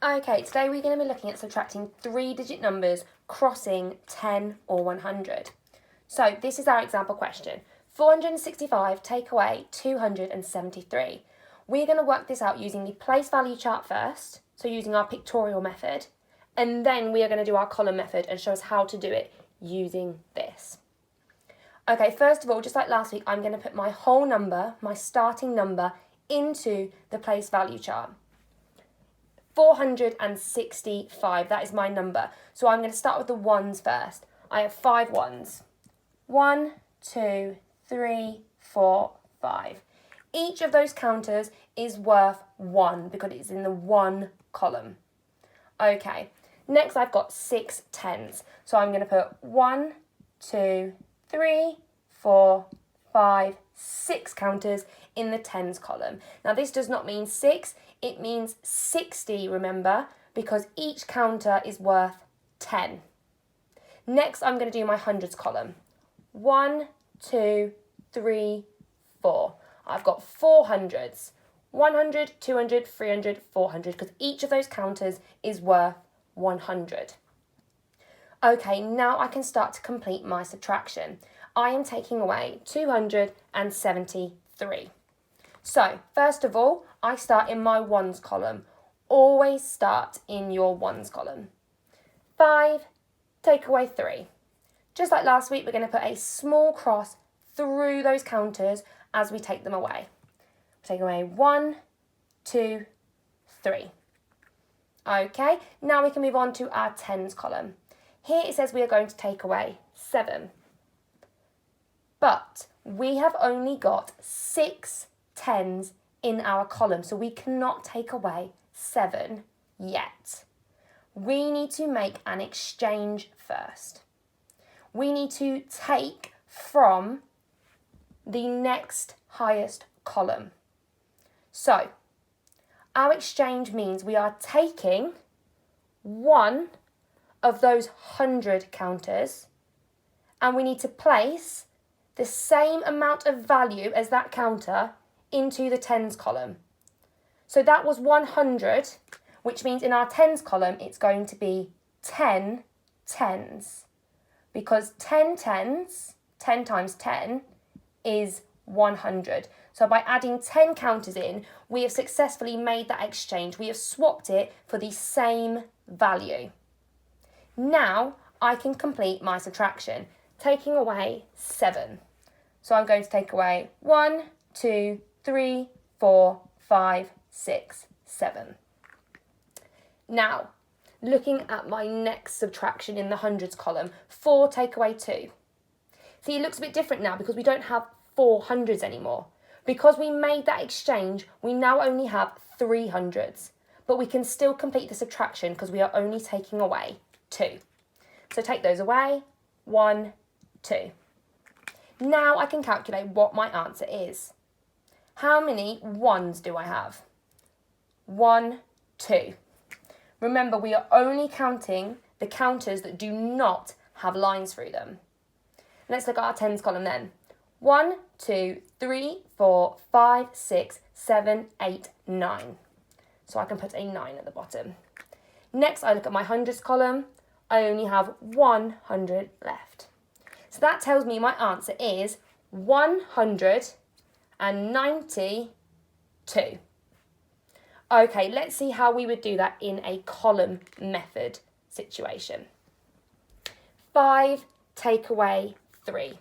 Okay, today we're going to be looking at subtracting 3-digit numbers crossing 10 or 100. So this is our example question. 465 take away 273. We're going to work this out using the place value chart first, so using our pictorial method, and then we are going to do our column method and show us how to do it using this. Okay, first of all, just like last week, I'm going to put my whole number, my starting number, into the place value chart. 465, that is my number. So I'm going to start with the ones first. I have 5 ones. 1, 2, 3, 4, 5. Each of those counters is worth 1 because it's in the 1 column. Okay, next I've got 6 tens. So I'm going to put 1, 2, 3, 4, 5, 6 counters in the tens column. Now this does not mean 6, it means 60, remember, because each counter is worth 10. Next I'm going to do my hundreds column. 1, 2, 3, 4. I've got 4 hundreds. 100, 200, 300, 400, because each of those counters is worth 100. Okay, now I can start to complete my subtraction. I am taking away 273. So, first of all, I start in my ones column. Always start in your ones column. 5, take away 3. Just like last week, we're going to put a small cross through those counters as we take them away. Take away 1, 2, 3. Okay, now we can move on to our tens column. Here it says we are going to take away 7. But we have only got 6 tens in our column, so we cannot take away 7 yet. We need to make an exchange first. We need to take from the next highest column. So, our exchange means we are taking one of those 100 counters and we need to place the same amount of value as that counter into the tens column. So that was 100, which means in our tens column it's going to be 10 tens. Because 10 tens, 10 times 10, is 100. So by adding 10 counters in, we have successfully made that exchange. We have swapped it for the same value. Now I can complete my subtraction, taking away 7. So I'm going to take away 1, 2, 3, 4, 5, 6, 7. Now, looking at my next subtraction in the hundreds column, 4 take away 2. See, it looks a bit different now because we don't have 4 hundreds anymore. Because we made that exchange, we now only have 3 hundreds. But we can still complete the subtraction because we are only taking away 2. So take those away, 1, 2. Now I can calculate what my answer is. How many ones do I have? 1, 2. Remember, we are only counting the counters that do not have lines through them. Let's look at our tens column then. 1, 2, 3, 4, 5, 6, 7, 8, 9. So I can put a 9 at the bottom. Next, I look at my hundreds column. I only have 100 left. So that tells me my answer is 192. Okay, let's see how we would do that in a column method situation. 5 take away 3.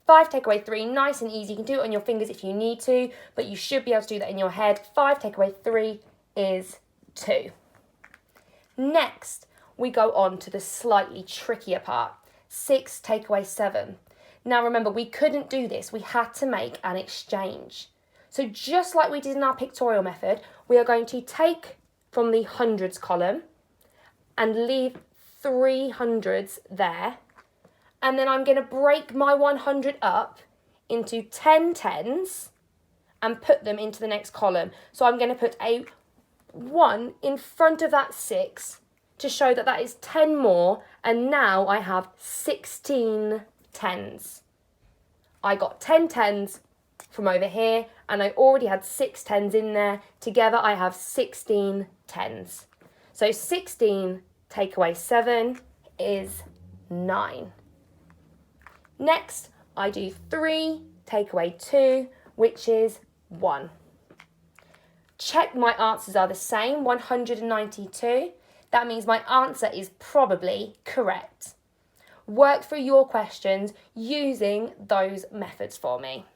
5 take away 3, nice and easy. You can do it on your fingers if you need to, but you should be able to do that in your head. 5 take away 3 is 2. Next, we go on to the slightly trickier part. 6 take away 7. Now remember, we couldn't do this. We had to make an exchange. So just like we did in our pictorial method, we are going to take from the hundreds column and leave 3 hundreds there. And then I'm going to break my 100 up into 10 tens and put them into the next column. So I'm going to put a 1 in front of that 6 to show that that is 10 more, and now I have 16 tens. I got 10 tens from over here, and I already had 6 tens in there. Together I have 16 tens. So 16 take away 7 is 9. Next, I do 3 take away 2, which is 1. Check my answers are the same, 192. That means my answer is probably correct. Work through your questions using those methods for me.